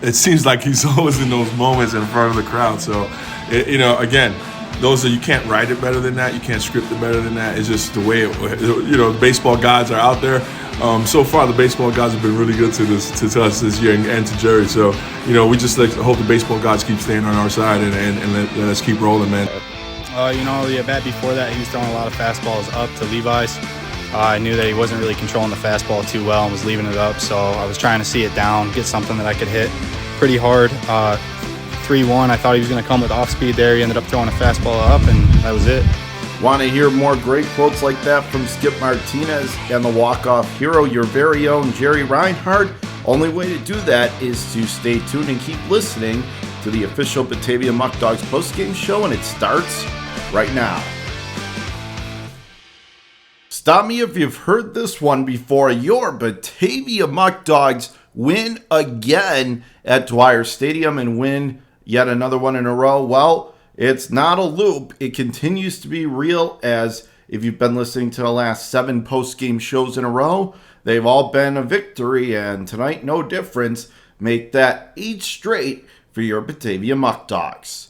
it seems like he's always in those moments in front of the crowd. So, again, you can't write it better than that. You can't script it better than that. It's just the way the baseball gods are out there. So far, the baseball gods have been really good to us this year and to Jerry. So, we just hope the baseball gods keep staying on our side and let us keep rolling, man. The at bat before that, he was throwing a lot of fastballs up to Levi's. I knew that he wasn't really controlling the fastball too well and was leaving it up, so I was trying to see it down, get something that I could hit pretty hard. 3-1, I thought he was going to come with off speed there. He ended up throwing a fastball up, and that was it. Want to hear more great quotes like that from Skip Martinez and the walk-off hero, your very own Jerry Reinhart? Only way to do that is to stay tuned and keep listening to the official Batavia Muck Dogs postgame show, and it starts right now. Stop me if you've heard this one before. Your Batavia Muck Dogs win again at Dwyer Stadium and win yet another one in a row. Well, it's not a loop. It continues to be real, as if you've been listening to the last 7 post-game shows in a row, they've all been a victory, and tonight, no difference. Make that 8 straight for your Batavia Muck Dogs.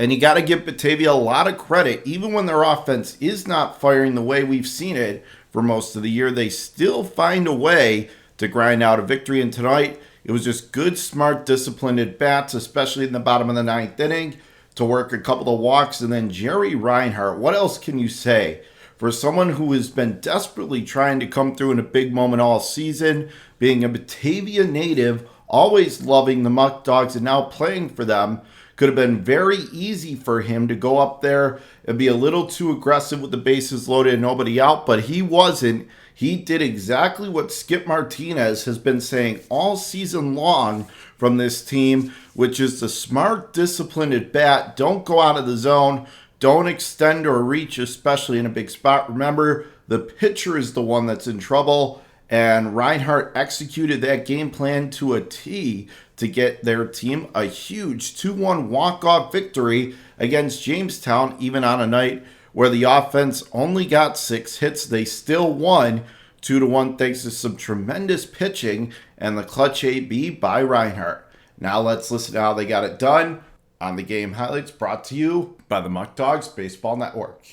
And you got to give Batavia a lot of credit. Even when their offense is not firing the way we've seen it for most of the year, they still find a way to grind out a victory. And tonight, it was just good, smart, disciplined at-bats, especially in the bottom of the 9th inning, to work a couple of walks. And then Jerry Reinhart, what else can you say? For someone who has been desperately trying to come through in a big moment all season, being a Batavia native, always loving the Muck Dogs and now playing for them, could have been very easy for him to go up there and be a little too aggressive with the bases loaded and nobody out, but he wasn't. He did exactly what Skip Martinez has been saying all season long from this team, which is the smart, disciplined at bat. Don't go out of the zone. Don't extend or reach, especially in a big spot. Remember, the pitcher is the one that's in trouble, and Reinhart executed that game plan to a T to get their team a huge 2-1 walk-off victory against Jamestown, even on a night where the offense only got 6 hits. They still won 2-1 thanks to some tremendous pitching and the clutch AB by Reinhart. Now let's listen to how they got it done on the game highlights brought to you by the Muck Dogs Baseball Network.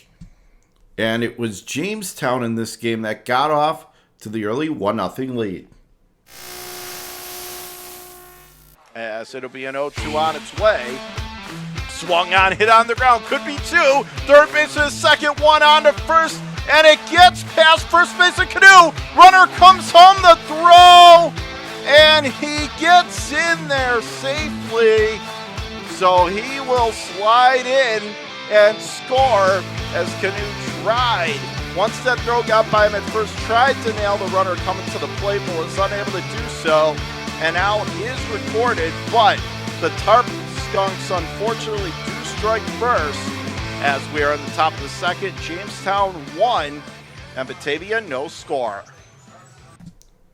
And it was Jamestown in this game that got off to the early 1-0 lead. As it'll be an 0-2 on its way. Swung on, hit on the ground, could be 2. Third baseman, second, 1 on to first, and it gets past first base and Canoe. Runner comes home, the throw, and he gets in there safely. So he will slide in and score as Canoe tried. Once that throw got by him at first, tried to nail the runner coming to the plate, but was unable to do so. And out is recorded, but the Tarp Skunks unfortunately do strike first as we are in the top of the second. Jamestown 1 and Batavia no score.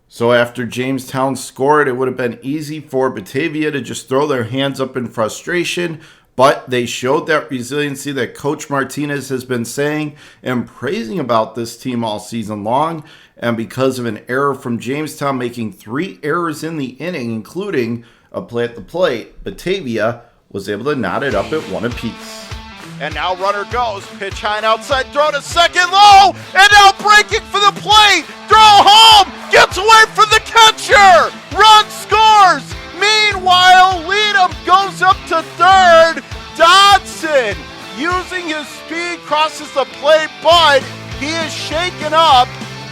So after Jamestown scored, it would have been easy for Batavia to just throw their hands up in frustration, but they showed that resiliency that Coach Martinez has been saying and praising about this team all season long. And because of an error from Jamestown, making 3 errors in the inning, including a play at the plate, Batavia was able to knot it up at 1 apiece. And now runner goes, pitch high and outside, throw to second, low, and now breaking for the plate, throw home, gets away from the catcher, run scores. Meanwhile, Leadham goes up to third. Dodson, using his speed, crosses the plate, but he is shaken up,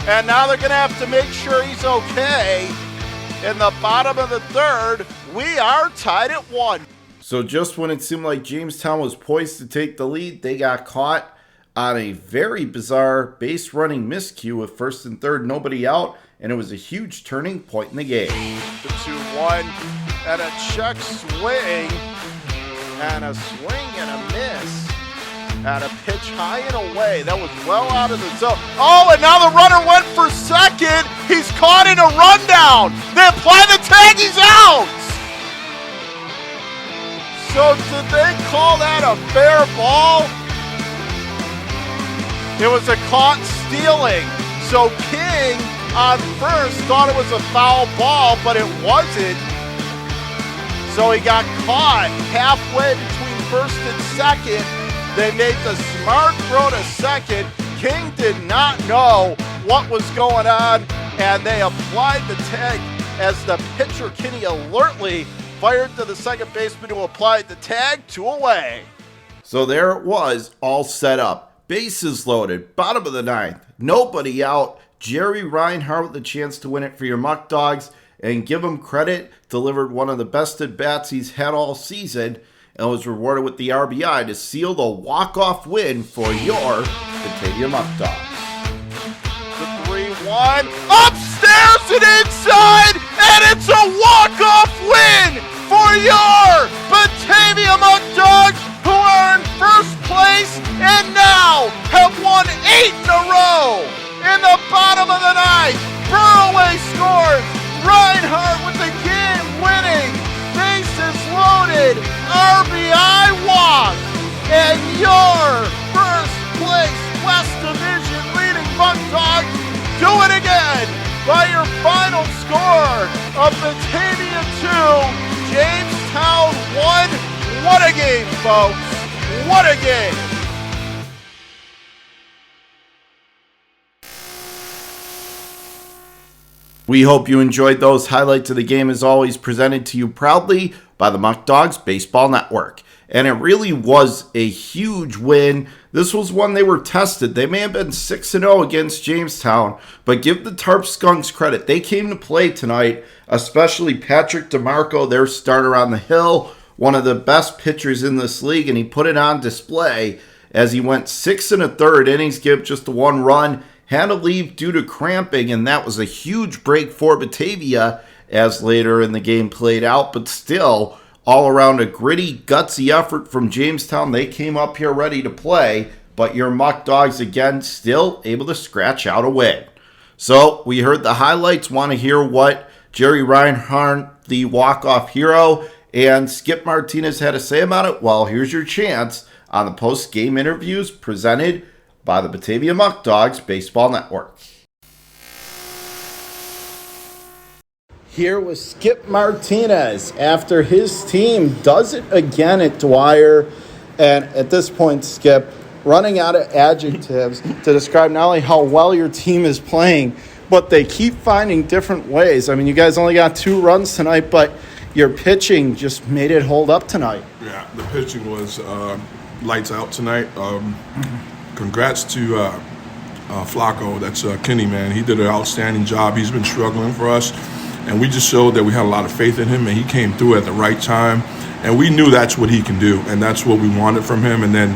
and now they're going to have to make sure he's okay. In the bottom of the third, we are tied at 1. So just when it seemed like Jamestown was poised to take the lead, they got caught on a very bizarre base running miscue with first and third, nobody out, and it was a huge turning point in the game. The 2-1, and a check swing, and a swing and a miss, and a pitch high and away. That was well out of the zone. Oh, and now the runner went for second. He's caught in a rundown. They apply the tag, he's out. So did they call that a fair ball? It was a caught stealing. So King on first thought it was a foul ball, but it wasn't. So he got caught halfway between first and second. They made the smart throw to second. King did not know what was going on, and they applied the tag as the pitcher, Kinney, alertly fired to the second baseman who applied the tag, 2 away. So there it was, all set up. Bases loaded, bottom of the ninth, nobody out. Jerry Reinhart with the chance to win it for your Muck Dogs, and give him credit, delivered one of the best at-bats he's had all season, and was rewarded with the RBI to seal the walk-off win for your Batavia Muck Dogs. The 3-1, upstairs and inside, and it's a walk-off win for your Batavia Muck Dogs, who are in first place and now have won 8 in a row. In the bottom of the ninth, Burroway scores. Reinhart with the game-winning, bases loaded, RBI walk, and your first place West Division leading Muck Dogs do it again by your final score of Batavia 2, Jamestown 1. What a game, folks! What a game! We hope you enjoyed those highlights of the game, as always, presented to you proudly by the Muck Dogs Baseball Network. And it really was a huge win. This was one they were tested. They may have been 6-0 against Jamestown, but give the Tarp Skunks credit. They came to play tonight, especially Patrick DeMarco, their starter on the hill, one of the best pitchers in this league, and he put it on display as he went 6 1/3 innings, give just the 1 run, had to leave due to cramping, and that was a huge break for Batavia as later in the game played out, but still, all around a gritty, gutsy effort from Jamestown. They came up here ready to play, but your Muck Dogs, again, still able to scratch out a win. So, we heard the highlights. Want to hear what Jerry Reinhart, the walk-off hero, and Skip Martinez had to say about it? Well, here's your chance on the post-game interviews presented by the Batavia Muck Dogs Baseball Network. Here was Skip Martinez after his team does it again at Dwyer. And at this point, Skip, running out of adjectives to describe not only how well your team is playing, but they keep finding different ways. I mean, you guys only got 2 runs tonight, but your pitching just made it hold up tonight. Yeah, the pitching was lights out tonight. Congrats to Flacco. That's Kenny, man. He did an outstanding job. He's been struggling for us, and we just showed that we had a lot of faith in him, and he came through at the right time. And we knew that's what he can do, and that's what we wanted from him. And then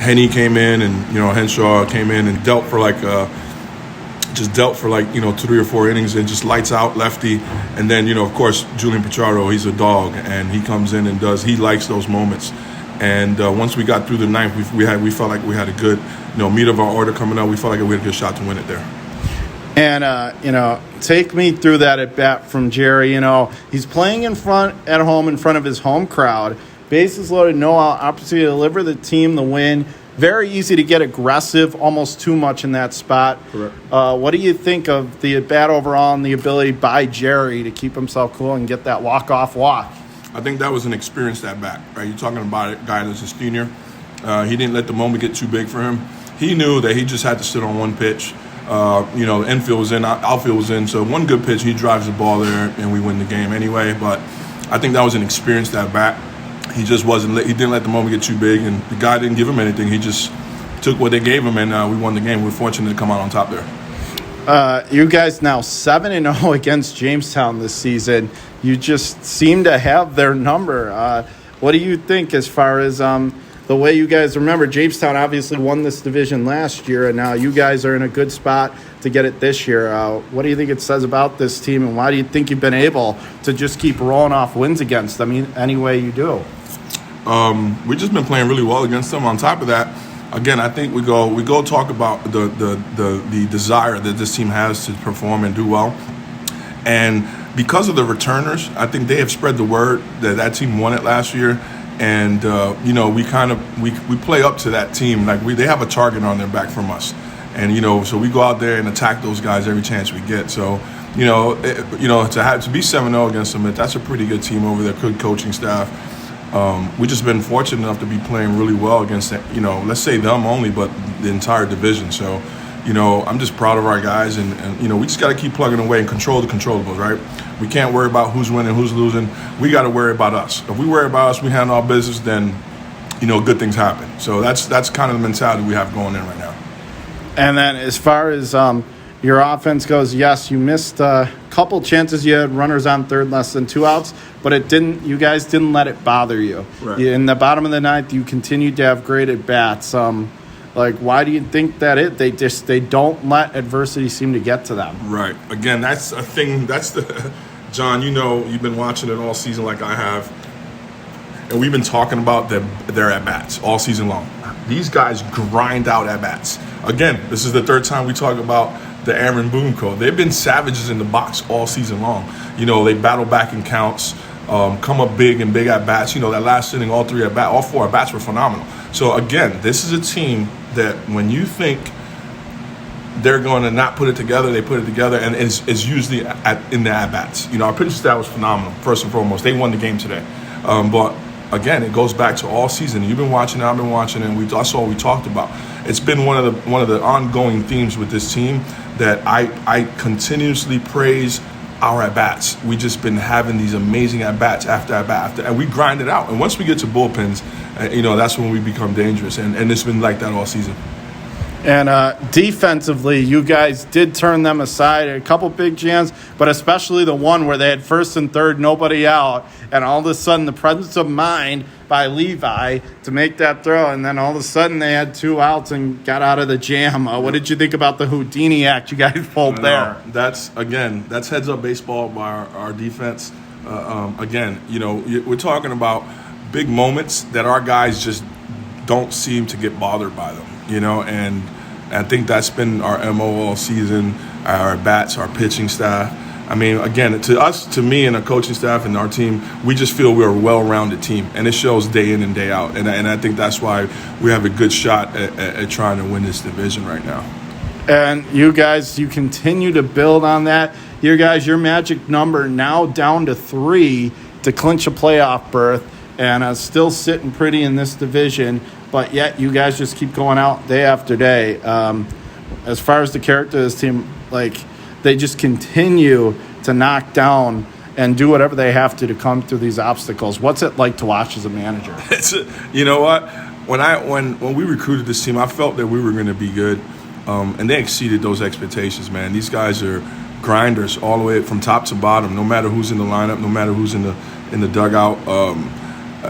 Henny came in, and Henshaw came in and dealt for 3 or 4 innings and just lights out lefty. And then of course Julian Pichardo, he's a dog, and he comes in and he likes those moments. And once we got through the ninth, we felt like we had a good meat of our order coming up. We felt like we had a good shot to win it there. And take me through that at bat from Jerry. He's playing at home in front of his home crowd. Bases loaded, no opportunity to deliver the team the win. Very easy to get aggressive, almost too much in that spot. Correct. What do you think of the at bat overall and the ability by Jerry to keep himself cool and get that walk-off walk? I think that was an experienced at bat. Right, you're talking about a guy that's a senior. He didn't let the moment get too big for him. He knew that he just had to sit on one pitch. The infield was in, outfield was in. So one good pitch, he drives the ball there, and we win the game anyway. But I think that was an experienced at bat. He just wasn't. He didn't let the moment get too big, and the guy didn't give him anything. He just took what they gave him, and we won the game. We're fortunate to come out on top there. You guys now 7-0 against Jamestown this season. You just seem to have their number. What do you think as far as the way you guys remember? Jamestown obviously won this division last year, and now you guys are in a good spot to get it this year. What do you think it says about this team, and why do you think you've been able to just keep rolling off wins against them any way you do? We've just been playing really well against them. On top of that, again, I think we go talk about the desire that this team has to perform and do well, and because of the returners, I think they have spread the word that team won it last year, and we play up to that team. They have a target on their back from us, and so we go out there and attack those guys every chance we get. So to be 7-0 against them, that's a pretty good team over there, good coaching staff. We've just been fortunate enough to be playing really well against, let's say them only, but the entire division. So, I'm just proud of our guys, and we just got to keep plugging away and control the controllables, right? We can't worry about who's winning, who's losing. We got to worry about us. If we worry about us, we handle our business, then, good things happen. So that's kind of the mentality we have going in right now. And then as far as your offense goes, yes, you missed a couple chances. You had runners on third, less than 2 outs, but you guys didn't let it bother you. Right. In the bottom of the ninth, you continued to have great at bats. Why do you think that they don't let adversity seem to get to them? Right. Again, that's a thing. John, you've been watching it all season like I have, and we've been talking about their at bats all season long. These guys grind out at bats. Again, this is the third time we talk about the Aaron Boone code. They've been savages in the box all season long. They battle back in counts, come up big and big at bats. That last inning, all 4 at bats were phenomenal. So again, this is a team that when you think they're going to not put it together, they put it together, and it's usually in the at bats. Our pitching staff was phenomenal. First and foremost, they won the game today. But again, it goes back to all season. You've been watching, I've been watching, and that's all we talked about. It's been one of the ongoing themes with this team that I continuously praise our at-bats. We've just been having these amazing at-bats after at-bat, and we grind it out. And once we get to bullpens, that's when we become dangerous. And it's been like that all season. And defensively, you guys did turn them aside a couple big jams, but especially the one where they had first and third, nobody out, and all of a sudden the presence of mind by Levi to make that throw, and then all of a sudden they had 2 outs and got out of the jam. What did you think about the Houdini act you guys pulled there? That's heads-up baseball by our defense. We're talking about big moments that our guys just don't seem to get bothered by them. And I think that's been our MO all season, our bats, our pitching staff. I mean, again, to me and the coaching staff and our team, we just feel we're a well-rounded team, and it shows day in and day out. And I think that's why we have a good shot at trying to win this division right now. And you guys, you continue to build on that. Your magic number now down to 3 to clinch a playoff berth, and still sitting pretty in this division. But yet you guys just keep going out day after day. As far as the character of this team, they just continue to knock down and do whatever they have to come through these obstacles. What's it like to watch as a manager? You know what? When we recruited this team, I felt that we were going to be good, and they exceeded those expectations, man. These guys are grinders all the way from top to bottom, no matter who's in the lineup, no matter who's in the dugout.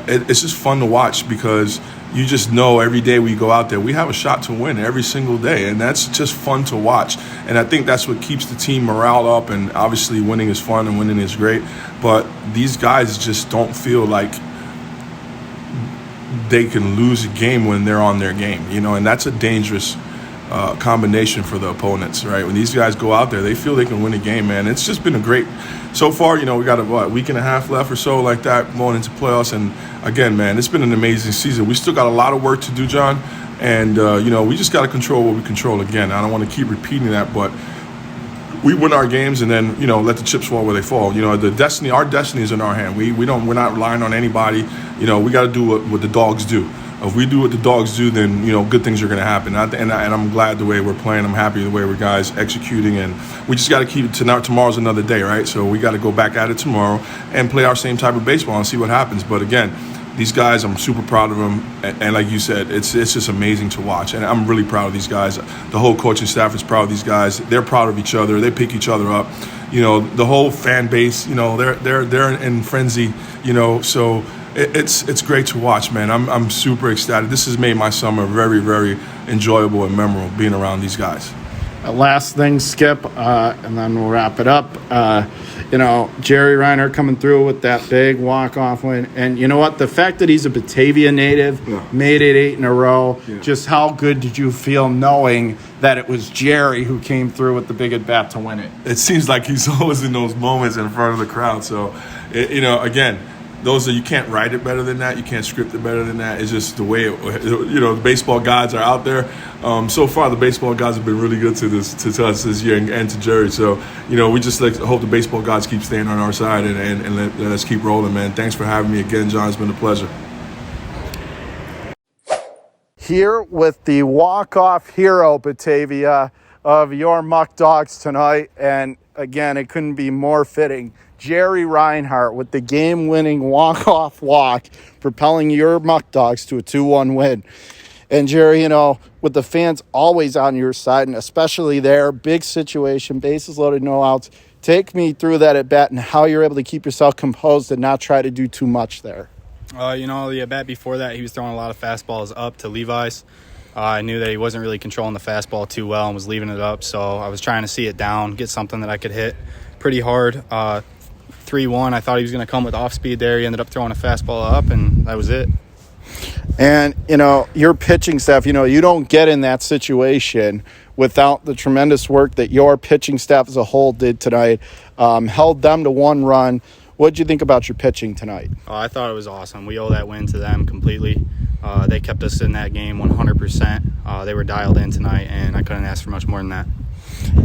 It's just fun to watch because you just know every day we go out there, we have a shot to win every single day, and that's just fun to watch. And I think that's what keeps the team morale up, and obviously winning is fun and winning is great, but these guys just don't feel like they can lose a game when they're on their game, and that's a dangerous combination for the opponents, right? When these guys go out there, they feel they can win a game, man. It's just been a great, so far, we got a week and a half left or so like that going into playoffs, and again, man, it's been an amazing season. We still got a lot of work to do, John, and we just got to control what we control. Again, I don't want to keep repeating that, but we win our games and then let the chips fall where they fall. Our destiny is in our hand. We're not relying on anybody. We got to do what the dogs do. If we do what the dogs do, then good things are going to happen. And I'm glad the way we're playing. I'm happy the way we're guys executing, and we just got to keep it to now. Tomorrow's another day, right? So we got to go back at it tomorrow and play our same type of baseball and see what happens. But again, these guys, I'm super proud of them, and like you said, it's just amazing to watch. And I'm really proud of these guys. The whole coaching staff is proud of these guys. They're proud of each other. They pick each other up. The whole fan base, they're in frenzy. So. It's great to watch, man. I'm super ecstatic. This has made my summer very, very enjoyable and memorable being around these guys. Last thing, Skip, and then we'll wrap it up. Jerry Reinhart coming through with that big walk-off win. And you know what? The fact that he's a Batavia native, made it 8 in a row, just how good did you feel knowing that it was Jerry who came through with the big at-bat to win it? It seems like he's always in those moments in front of the crowd. So, again, those are, you can't write it better than that. You can't script it better than that. It's just the way the baseball gods are out there. So far, the baseball gods have been really good to us this year and to Jerry. So, we just hope the baseball gods keep staying on our side and let us keep rolling, man. Thanks for having me again, John. It's been a pleasure. Here with the walk-off hero, Batavia, of your Muck Dogs tonight. And again, it couldn't be more fitting. Jerry Reinhart with the game-winning walk-off walk, propelling your Muck Dogs to a 2-1 win. And Jerry, with the fans always on your side, and especially there, big situation, bases loaded, no outs. Take me through that at bat and how you're able to keep yourself composed and not try to do too much there. The at bat before that, he was throwing a lot of fastballs up to Levi's. I knew that he wasn't really controlling the fastball too well and was leaving it up, so I was trying to see it down, get something that I could hit pretty hard. 3-1, I thought he was going to come with off speed there. He ended up throwing a fastball up, and that was it. And, your pitching staff, you don't get in that situation without the tremendous work that your pitching staff as a whole did tonight, held them to 1 run. What did you think about your pitching tonight? I thought it was awesome. We owe that win to them completely. They kept us in that game 100%. They were dialed in tonight, and I couldn't ask for much more than that.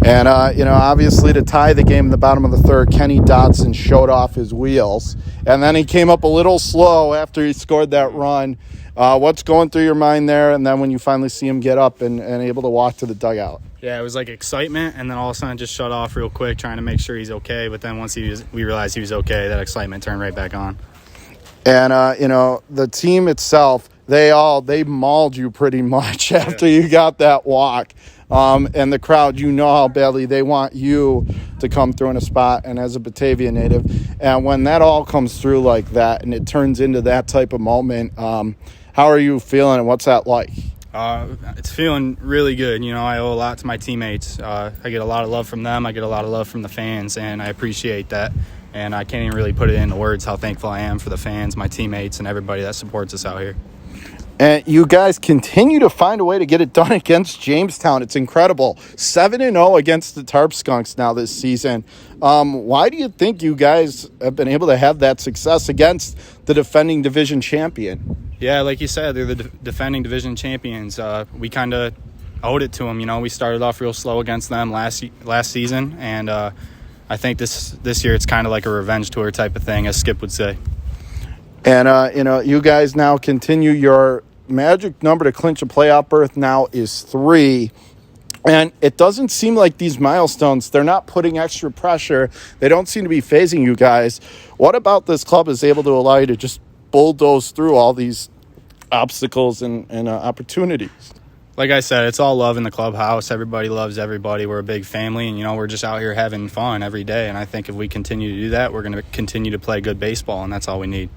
And, obviously to tie the game in the bottom of the third, Kenny Dodson showed off his wheels. And then he came up a little slow after he scored that run. What's going through your mind there? And then when you finally see him get up and able to walk to the dugout? Yeah, it was like excitement, and then all of a sudden just shut off real quick, trying to make sure he's okay. But then once we realized he was okay, that excitement turned right back on. And, the team itself, they mauled you pretty much after you got that walk. And the crowd, how badly they want you to come through in a spot, and as a Batavia native. And when that all comes through like that and it turns into that type of moment, how are you feeling and what's that like? It's feeling really good. I owe a lot to my teammates. I get a lot of love from them. I get a lot of love from the fans, and I appreciate that. And I can't even really put it into words how thankful I am for the fans, my teammates, and everybody that supports us out here. And you guys continue to find a way to get it done against Jamestown. It's incredible. 7-0 against the Tarp Skunks now this season. Why do you think you guys have been able to have that success against the defending division champion? Yeah, like you said, they're the defending division champions. We kind of owed it to them. We started off real slow against them last season, and I think this year it's kind of like a revenge tour type of thing, as Skip would say. And, you guys now continue your magic number to clinch a playoff berth now is 3. And it doesn't seem like these milestones, they're not putting extra pressure. They don't seem to be phasing you guys. What about this club is able to allow you to just bulldoze through all these obstacles and opportunities? Like I said, it's all love in the clubhouse. Everybody loves everybody. We're a big family, and, we're just out here having fun every day. And I think if we continue to do that, we're going to continue to play good baseball, and that's all we need.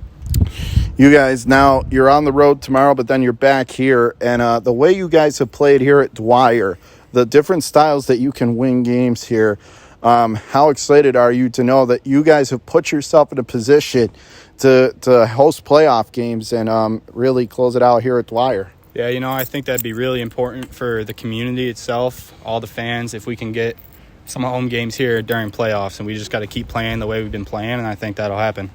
You guys, now you're on the road tomorrow, but then you're back here. And the way you guys have played here at Dwyer, the different styles that you can win games here, how excited are you to know that you guys have put yourself in a position to host playoff games and really close it out here at Dwyer? Yeah, I think that'd be really important for the community itself, all the fans, if we can get some home games here during playoffs. And we just got to keep playing the way we've been playing, and I think that'll happen.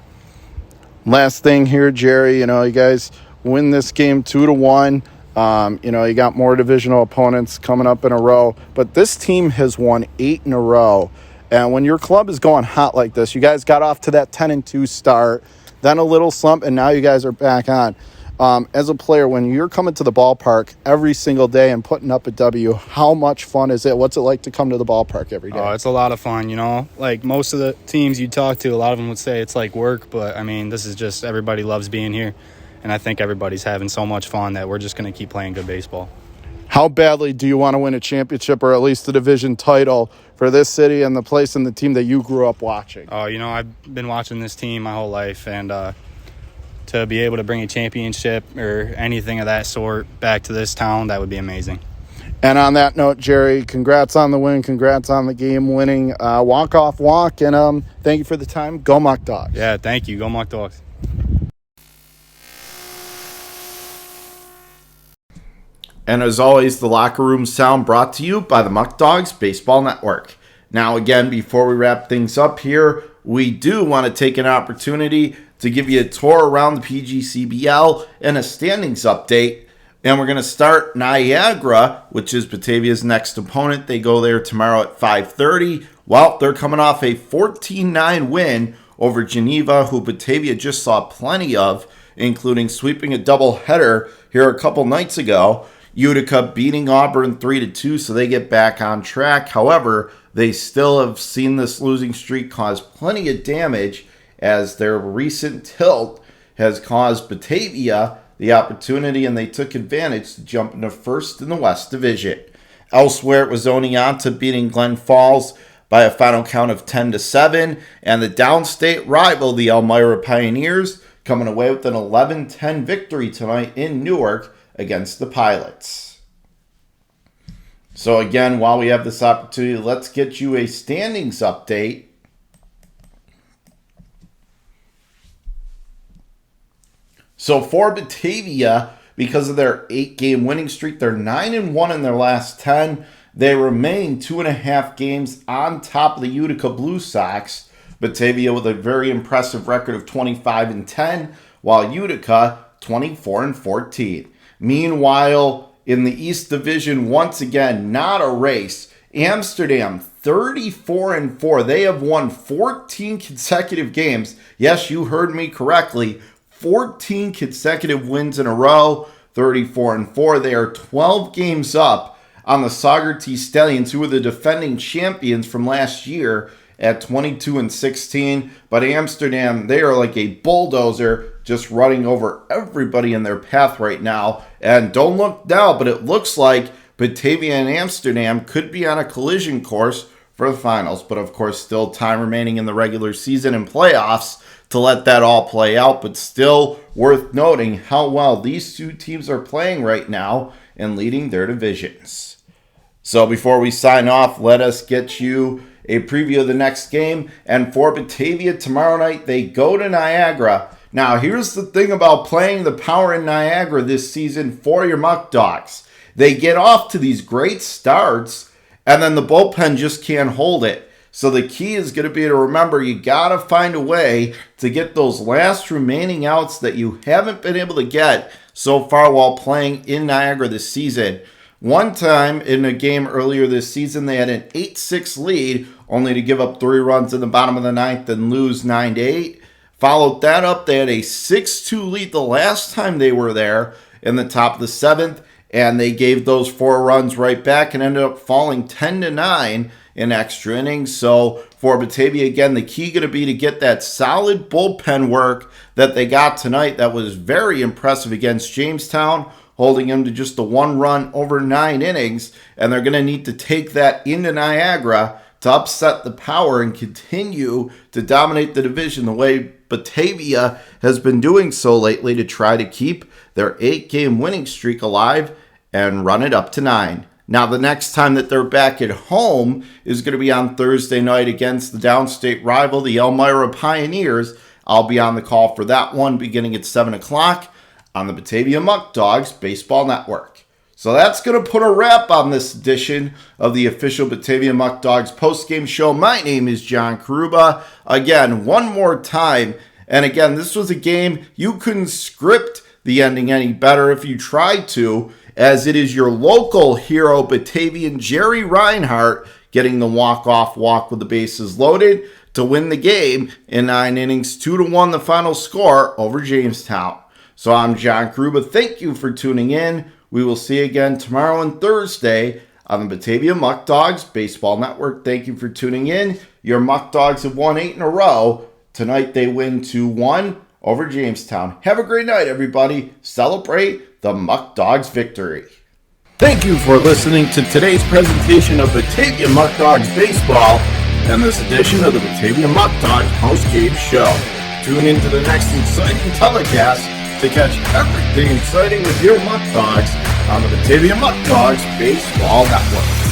Last thing here, Jerry, you guys win this game 2-1. You got more divisional opponents coming up in a row, but this team has won 8 in a row. And when your club is going hot like this, you guys got off to that 10-2 start, then a little slump, and now you guys are back on. As a player, when you're coming to the ballpark every single day and putting up a W, how much fun is it? What's it like to come to the ballpark every day? Oh, it's a lot of fun, Like most of the teams you talk to, a lot of them would say it's like work, but, this is just everybody loves being here. And I think everybody's having so much fun that we're just going to keep playing good baseball. How badly do you want to win a championship or at least the division title for this city and the place and the team that you grew up watching? Oh, I've been watching this team my whole life, and to be able to bring a championship or anything of that sort back to this town, that would be amazing. And on that note, Jerry, congrats on the win. Congrats on the game-winning walk-off walk. And thank you for the time. Go Muck Dogs. Yeah, thank you. Go Muck Dogs. And as always, the Locker Room Sound brought to you by the Muck Dogs Baseball Network. Now, again, before we wrap things up here, we do want to take an opportunity to give you a tour around the PGCBL and a standings update. And we're going to start Niagara, which is Batavia's next opponent. They go there tomorrow at 5:30. Well, they're coming off a 14-9 win over Geneva, who Batavia just saw plenty of, including sweeping a doubleheader here a couple nights ago. Utica beating Auburn 3-2, so they get back on track. However, they still have seen this losing streak cause plenty of damage, as their recent tilt has caused Batavia the opportunity, and they took advantage to jump into first in the West Division. Elsewhere, it was Oneonta beating Glen Falls by a final count of 10-7, and the downstate rival, the Elmira Pioneers, coming away with an 11-10 victory tonight in Newark against the Pilots. So again, while we have this opportunity, let's get you a standings update. So for Batavia, because of their 8-game winning streak, they're 9-1 in their last 10. They remain 2.5 games on top of the Utica Blue Sox. Batavia with a very impressive record of 25-10, while Utica 24-14. Meanwhile, in the East Division, once again, not a race. Amsterdam 34-4. They have won 14 consecutive games. Yes, you heard me correctly. 14 consecutive wins in a row, 34-4. They are 12 games up on the Saugerties Stallions, who were the defending champions from last year at 22-16. But Amsterdam, they are like a bulldozer, just running over everybody in their path right now. And don't look now, but it looks like Batavia and Amsterdam could be on a collision course for the finals. But of course, still time remaining in the regular season and playoffs to let that all play out, but still worth noting how well these two teams are playing right now and leading their divisions. So before we sign off, let us get you a preview of the next game. And for Batavia tomorrow night, they go to Niagara. Now, here's the thing about playing the Power in Niagara this season for your Muck Dogs. They get off to these great starts, and then the bullpen just can't hold it. So the key is going to be to remember you got to find a way to get those last remaining outs that you haven't been able to get so far while playing in Niagara this season. One time in a game earlier this season, they had an 8-6 lead, only to give up 3 runs in the bottom of the ninth and lose 9-8. Followed that up, they had a 6-2 lead the last time they were there in the top of the 7th, and they gave those 4 runs right back and ended up falling 10-9 in extra innings. So for Batavia, again, the key going to be to get that solid bullpen work that they got tonight. That was very impressive against Jamestown, holding them to just a 1 run over 9 innings. And they're going to need to take that into Niagara to upset the Power and continue to dominate the division the way Batavia has been doing so lately, to try to keep their 8-game winning streak alive and run it up to 9. Now, the next time that they're back at home is going to be on Thursday night against the downstate rival, the Elmira Pioneers. I'll be on the call for that one beginning at 7 o'clock on the Batavia Muck Dogs Baseball Network. So that's going to put a wrap on this edition of the official Batavia Muck Dogs postgame show. My name is John Karuba. Again, one more time. And again, this was a game you couldn't script the ending any better if you tried to, as it is your local hero, Batavian Jerry Reinhart, getting the walk-off walk with the bases loaded to win the game in 9 innings, 2-1 the final score over Jamestown. So I'm John Karuba. Thank you for tuning in. We will see you again tomorrow and Thursday on the Batavia Muck Dogs Baseball Network. Thank you for tuning in. Your Muck Dogs have won 8 in a row. Tonight they win 2-1 over Jamestown. Have a great night, everybody. Celebrate the Muck Dogs victory. Thank you for listening to today's presentation of Batavia Muck Dogs Baseball and this edition of the Batavia Muck Dogs post-game show. Tune into the next exciting telecast to catch everything exciting with your Muck Dogs on the Batavia Muck Dogs Baseball Network.